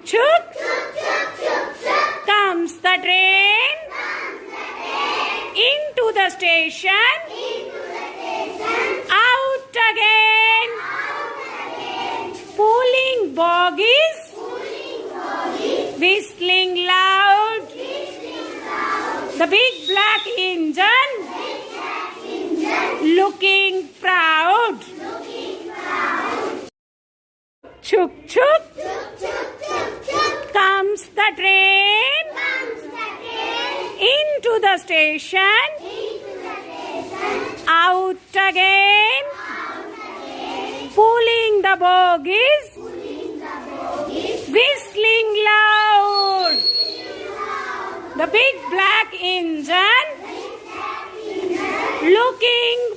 chhuk, comes the train into the station, out again, pulling bogies, whistling loud, the big black engine, looking proud. Chhuk chhuk, comes the train into the station, out again, pulling the bogies, whistling loud, the big black engine, looking